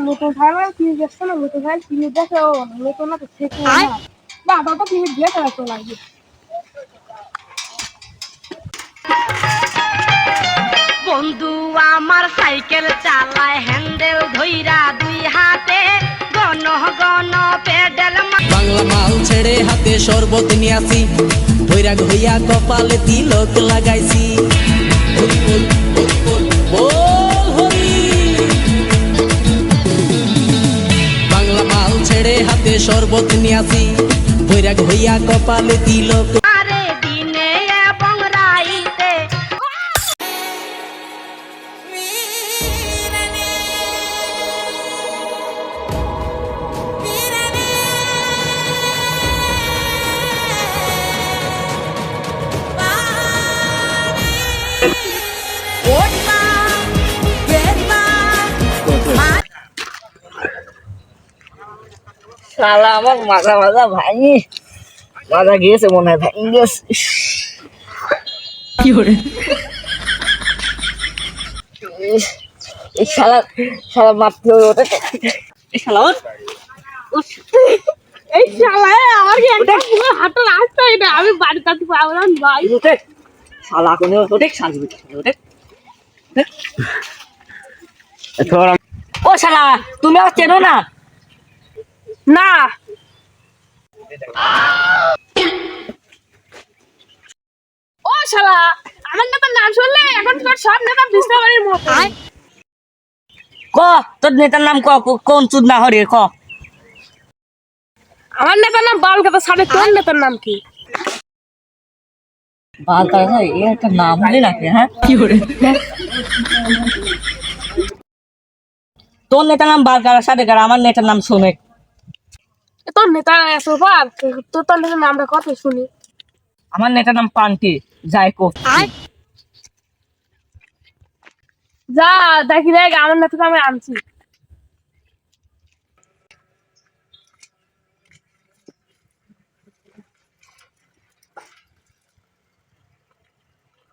নতুন ফাইল কিনে যাচ্ছে না, নতুন ফাইল কিনে যাচ্ছে ও নতুন না তো শেখ না বাবা কিনে দিয়ে তো লাগবে। বন্ধু আমার সাইকেল চালায় হ্যান্ডেল ধইরা দুই হাতে গণ গণ পেডেল। বাংলা মাল ছেড়ে হাতে শরবত নিয়ে আসি, ভৈরাগ হইয়া কপালে তিলক লাগাইছি। বাংলা মাল ছেড়ে হাতে শরবত নিয়ে আসি, ভৈরাগ হইয়া কপালে তিলক। আরে দিনে এবং রাইতে শালা আমার মাজা মাজা ভাঙি, মাজা গিয়েছে মনে হয়, ভাঙি গেছে। কি করে এই শালা শালা মারতে হবে ওটা। এই শালা এই শালা আমার কি একটা পুরো হাতে রাস্তা, এটা আমি বাড়ি কাছে পাবো না ভাই। ওঠে শালা কোনে ওঠে শালি ওঠে। ও শালা তুমি আর চেনো না? না ও শালা আমার নেতার নাম শুনলে এখন তোর সব নেতা বিষ্ণাবাড়ির মতো। ক তোর নেতার নাম ক, কোন চুদ না হরে ক। আমার নেতার নাম বালকাতা সাড়ে, তোর নেতার নাম কি? বালকাতা এর একটা নাম হলে নাকি? হ্যাঁ কি করে তোর নেতার নাম বালকাতা সাড়ে, আমার নেতার নাম সোমেক। তোর নেতা সোফার তোর নেতার নামটা কত শুনি। আমার নেতার নাম পান্টি জায়কো। যা দেখি দেখ আমার নেতাটা আমি আনছি।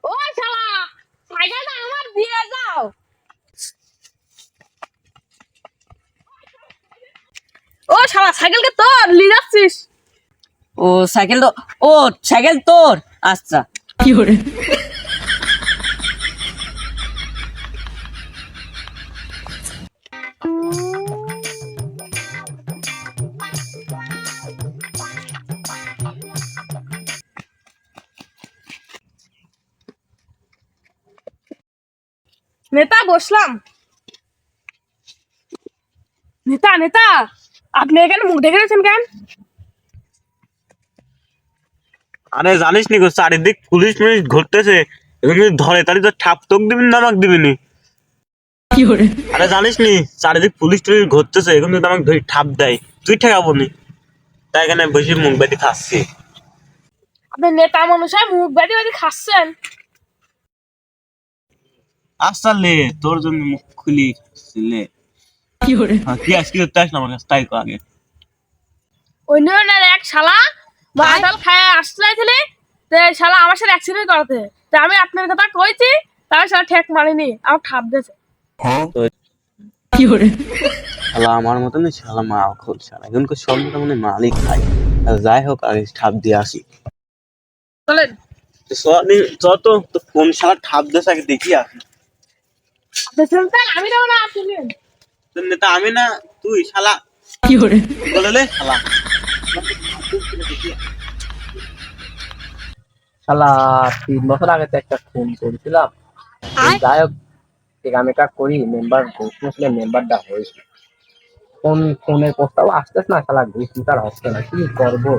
ও শালা সাইকেলটা আমার দিয়ে যাও। ও শালা সাইকেলকে তোর নিয়ে যাচ্ছিস? ও সাইকেল তো, ও সাইকেল তোর, আচ্ছা। কি করে নেতা বসলাম। নেতা নেতা আপনি এখানে মুখ দেখে রয়েছেন কেন? আরে জানিস নি গো, চারিদিক পুলিশ মুলিশ ঘুরতেছে, এখানে ধরে তাহলে তো ঠাপ তোক দিবি না আমাকে দিবিনি? কি করে আরে জানিস নি চারিদিক পুলিশ টুলিশ ঘুরতেছে, এখন যদি আমাকে ধরে ঠাপ দেয় তুই ঠেকাবো নি, তাই এখানে বসে মুখ বেঁধে খাচ্ছি। আপনি নেতা মানুষ হয় মুখ বাড়ি বাড়ি খাচ্ছেন? আচ্ছা লে তোর জন্য মুখ খুলি লে। কি করে কি আজকে করতে আসলাম আমার কাছে তাই কো আগে। অন্য এক শালা মাতাল খায় আসতে চাইছিলি, তো শালা আমার সাথে অ্যাক্সিডেন্ট করাতে, তো আমি আপনার কথা কইছি, তার শালা ঠেক মারিনি, আমার ঠাপ দিয়েছে। কি করে শালা আমার মতন শালা মাল খোল, শালা এখনকার সব মনে মালিক খাই। যাই হোক আগে ঠাপ দিয়ে আসি। চলেন যত তো কোন শালা ঠাপ দিয়েছে আগে দেখি আসি। আপনি চলতেন আমি যাবো না, আপনি তোর নেতা আমি না তুই শালা। কি করে বলে শালা শালা 3 বছর আগে তো একটা ফোন করেছিলাম, যাই হোক একামেকা করি মেম্বার ঘুষ মুসলে মেম্বারটা হয়েছে। ফোনের প্রস্তাব আসতেছে না, শালা ঘুষ নিতে আর হচ্ছে না, কি করবো?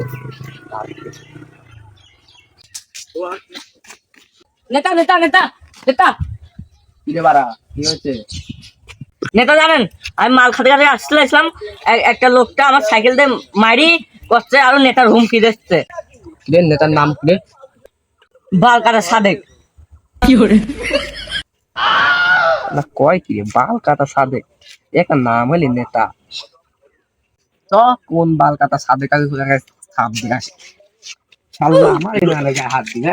নেতা নেতা নেতা নেতা কিরে বাড়া কি হয়েছে? নেতা জানেন আমি মাল খাতে খাতে আসছিলাম, একটা লোকটা আমার সাইকেল দিয়ে মারি করছে, আর নেতার হুমকি দিচ্ছে। কিরে নেতার নাম কিরে? বালকাতা সাদেক। কি করে না কয় কি বাল কাটা সাদে? একটা নাম হইলি নেতা। তো কোন বাল কাটা সাদে কাজে ছাপ দিয়ে আসে শালা আমার এই নালে গায়ে হাত দিবে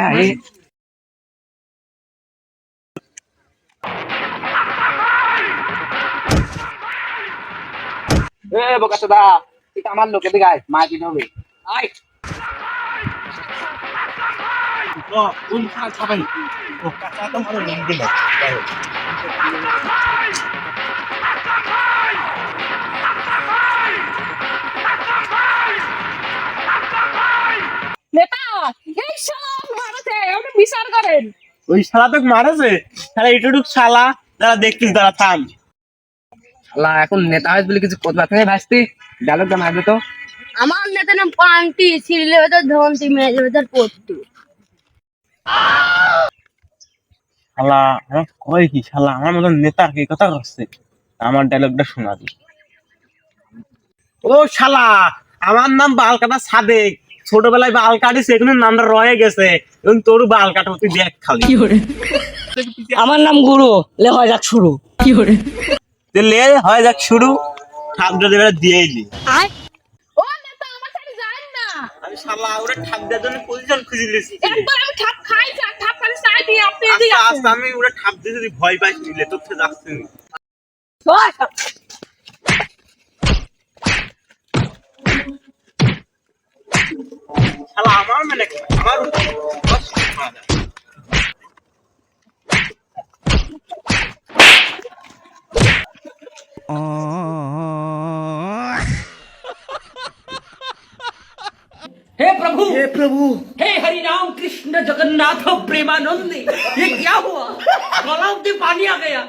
বোকা দা তুই তো আমার লোকে দিকে আয় মারপিট হবে আয় কোন খাবাই ও কাকা তো মারো লিঙ্ক দিল নেতা এই শালা মারছে ওটা বিচার করেন। ওই শালা তো মারেছে শালা এটুক শালা যারা দেখতিস তারা থাম শালা এখন নেতা হয়েছে বলে কিছু কথা থেকে ভাসতি ডায়লগ দা মারবে তো আমার নেতা নাম পান্টি, সিরিলের ভেতর ধন্তি, মেয়েদের ভেতর পট্টু। শালা আমার কয় কি শালা আমার মতন নেতা কি কথা করছে আমার ডায়লগটা শোনা দি ও শালা আমার নাম বালকাটা সাদেক ছোটবেলায় বাল কাটিছে এখন নামটা রয়ে গেছে এখন তোর বাল কাটা তুই দেখ খালি আমার নাম গুরু, লে হয় যাক শুরু। তুই লে হয় যাক শুরু ঠাপটা দেবে দিয়েই দি ও নেতা আমার সাথে যান না। আমি শালা ওরে ঠাপ দেওয়ার জন্য পজিশন খুঁজে লিছি একবার আমি ঠাপ খাইছি আর ঠাপ খালি চাই দিয়ে আপনি এদিকে আস্তে আসেন। আস্তে আমি ওরে ঠাপ দিয়ে যদি ভয় পাইস নিলে তোর থেকে যাচ্ছে না। শালা আমার মানে কি? আমার কষ্ট করা যায়। हे प्रभु हे हरि राम कृष्ण जगन्नाथ प्रेमानंद ये क्या हुआ गला में पानी आ गया